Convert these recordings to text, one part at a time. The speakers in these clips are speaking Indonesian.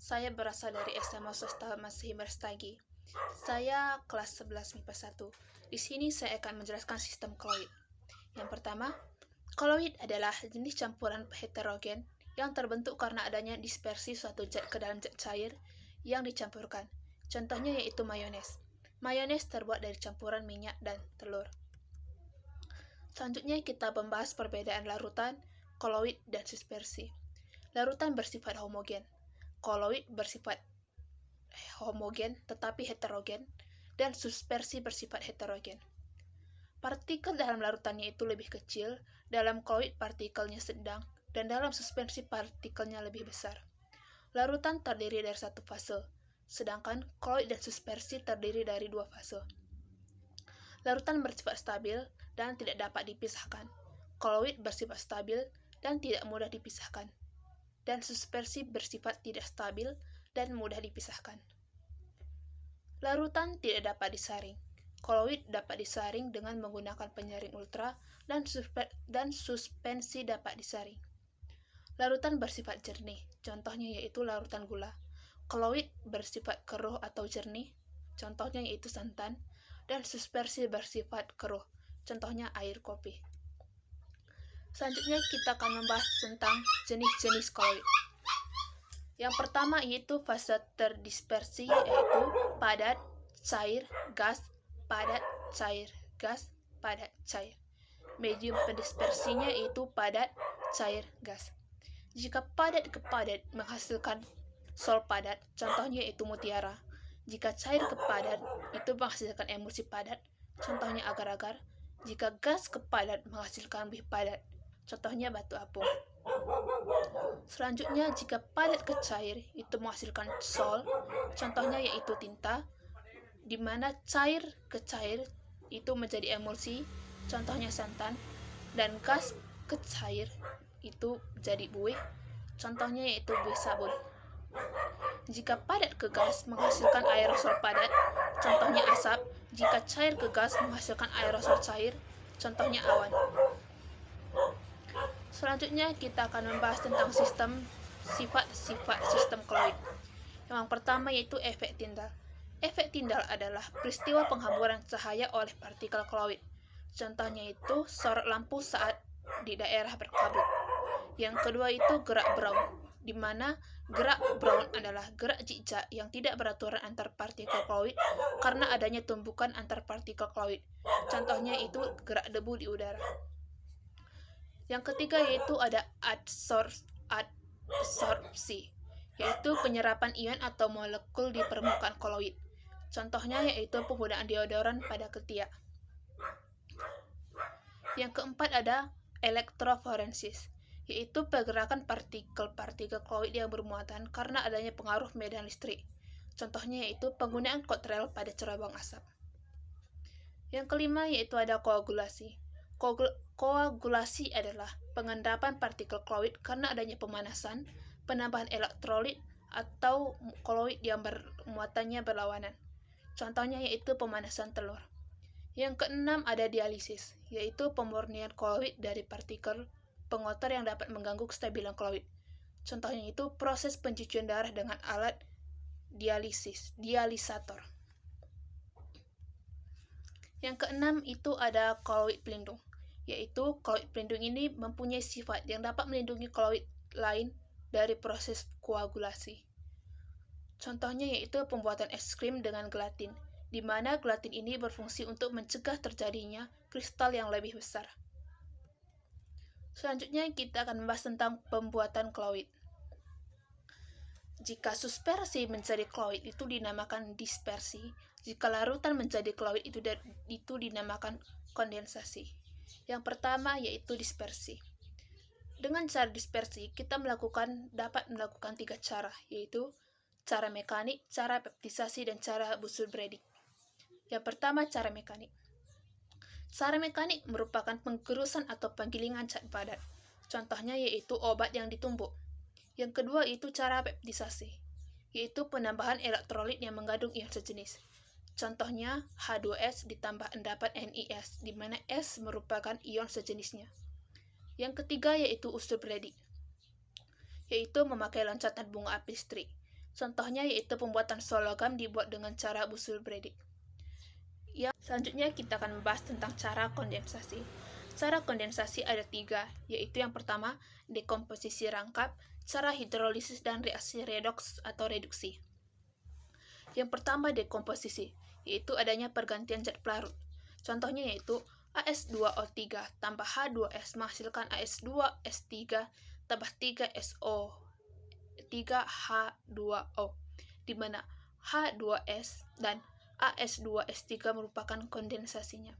Saya berasal dari SMA Swasta Masihi Merstagi. Saya kelas 11 MIPA 1. Di sini saya akan menjelaskan sistem koloid. Yang pertama, koloid adalah jenis campuran heterogen yang terbentuk karena adanya dispersi suatu zat ke dalam zat cair yang dicampurkan. Contohnya yaitu mayones. Mayones terbuat dari campuran minyak dan telur. Selanjutnya kita membahas perbedaan larutan, koloid, dan suspersi. Larutan bersifat homogen. Koloid bersifat homogen tetapi heterogen, dan suspersi bersifat heterogen. Partikel dalam larutannya itu lebih kecil, dalam koloid partikelnya sedang, dan dalam suspensi partikelnya lebih besar. Larutan terdiri dari satu fase, sedangkan koloid dan suspersi terdiri dari dua fase. Larutan bersifat stabil dan tidak dapat dipisahkan. Koloid bersifat stabil dan tidak mudah dipisahkan. Dan suspersi bersifat tidak stabil dan mudah dipisahkan. Larutan tidak dapat disaring. Koloid dapat disaring dengan menggunakan penyaring ultra dan suspensi dapat disaring. Larutan bersifat jernih, contohnya yaitu larutan gula. Koloid bersifat keruh atau jernih, contohnya yaitu santan, dan suspersi bersifat keruh, contohnya air kopi. Selanjutnya kita akan membahas tentang jenis-jenis koloid. Yang pertama yaitu fase terdispersi, yaitu padat, cair, gas, padat, cair, gas, padat, cair. Medium pendispersinya yaitu padat, cair, gas. Jika padat ke padat menghasilkan sol padat, contohnya yaitu mutiara. Jika cair ke padat itu menghasilkan emulsi padat, contohnya agar-agar. Jika gas ke padat menghasilkan lebih padat, contohnya batu apung. Selanjutnya, jika padat ke cair itu menghasilkan sol, contohnya yaitu tinta, di mana cair ke cair itu menjadi emulsi, contohnya santan, dan gas ke cair itu menjadi buih, contohnya yaitu buih sabun. Jika padat ke gas menghasilkan aerosol padat, contohnya asap. Jika cair ke gas menghasilkan aerosol cair, contohnya awan. Selanjutnya kita akan membahas tentang sifat-sifat sistem koloid. Yang pertama yaitu efek Tyndall. Efek Tyndall adalah peristiwa penghamburan cahaya oleh partikel koloid. Contohnya itu sorot lampu saat di daerah berkabut. Yang kedua itu gerak Brown, di mana gerak Brown adalah gerak zigzag yang tidak beraturan antar partikel koloid karena adanya tumbukan antar partikel koloid. Contohnya itu gerak debu di udara. Yang ketiga yaitu ada adsorpsi, yaitu penyerapan ion atau molekul di permukaan koloid. Contohnya yaitu penggunaan deodoran pada ketiak. Yang keempat ada elektroforesis, yaitu pergerakan partikel-partikel koloid yang bermuatan karena adanya pengaruh medan listrik. Contohnya yaitu penggunaan kotrel pada cerobong asap. Yang kelima yaitu ada koagulasi. Koagulasi adalah pengendapan partikel koloid karena adanya pemanasan, penambahan elektrolit, atau koloid yang muatannya berlawanan. Contohnya yaitu pemanasan telur. Yang keenam ada dialisis, yaitu pemurnian koloid dari partikel pengotor yang dapat mengganggu kestabilan koloid. Contohnya itu proses pencucian darah dengan alat dialisator. Yang keenam itu ada koloid pelindung, yaitu koloid pelindung ini mempunyai sifat yang dapat melindungi koloid lain dari proses koagulasi. Contohnya yaitu pembuatan es krim dengan gelatin, di mana gelatin ini berfungsi untuk mencegah terjadinya kristal yang lebih besar. Selanjutnya kita akan membahas tentang pembuatan koloid. Jika suspersi menjadi koloid itu dinamakan dispersi. Jika larutan menjadi koloid itu dinamakan kondensasi. Yang pertama yaitu dispersi. Dengan cara dispersi, kita dapat melakukan 3 cara, yaitu cara mekanik, cara peptisasi, dan cara Bussel-Bredig. Yang pertama, cara mekanik. Cara mekanik merupakan penggerusan atau penggilingan zat padat. Contohnya yaitu obat yang ditumbuk. Yang kedua itu cara peptisasi, yaitu penambahan elektrolit yang mengandung ion sejenis. Contohnya H2S ditambah endapan NiS, di mana S merupakan ion sejenisnya. Yang ketiga yaitu Bussel-Bredig, yaitu memakai loncatan bunga api listrik. Contohnya yaitu pembuatan logam dibuat dengan cara busul Bredig. Selanjutnya kita akan membahas tentang cara kondensasi. Cara kondensasi ada 3, yaitu yang pertama, dekomposisi rangkap, cara hidrolisis, dan reaksi redoks atau reduksi. Yang pertama, dekomposisi, yaitu adanya pergantian zat pelarut. Contohnya yaitu AS2O3 tambah H2S menghasilkan AS2S3 tambah 3SO3H2O, di mana H2S dan AS2S3 merupakan kondensasinya.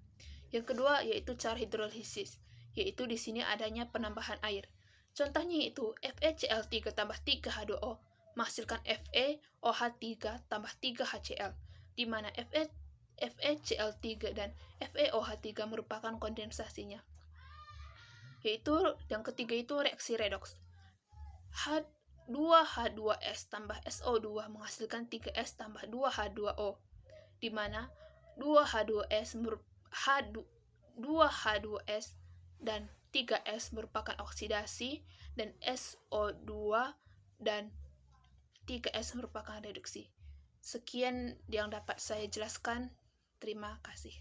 Yang kedua yaitu cara hidrolisis, yaitu di sini adanya penambahan air. Contohnya yaitu FeCl3 tambah 3H2O menghasilkan FeOH3 tambah 3HCl, di mana FeCl3 dan FeOH3 merupakan kondensasinya. Yaitu yang ketiga itu reaksi redoks. 2H2S tambah SO2 menghasilkan 3S tambah 2H2O, di mana 2H2S dan 3S merupakan oksidasi, dan SO2 dan 3S merupakan reduksi. Sekian yang dapat saya jelaskan. Terima kasih.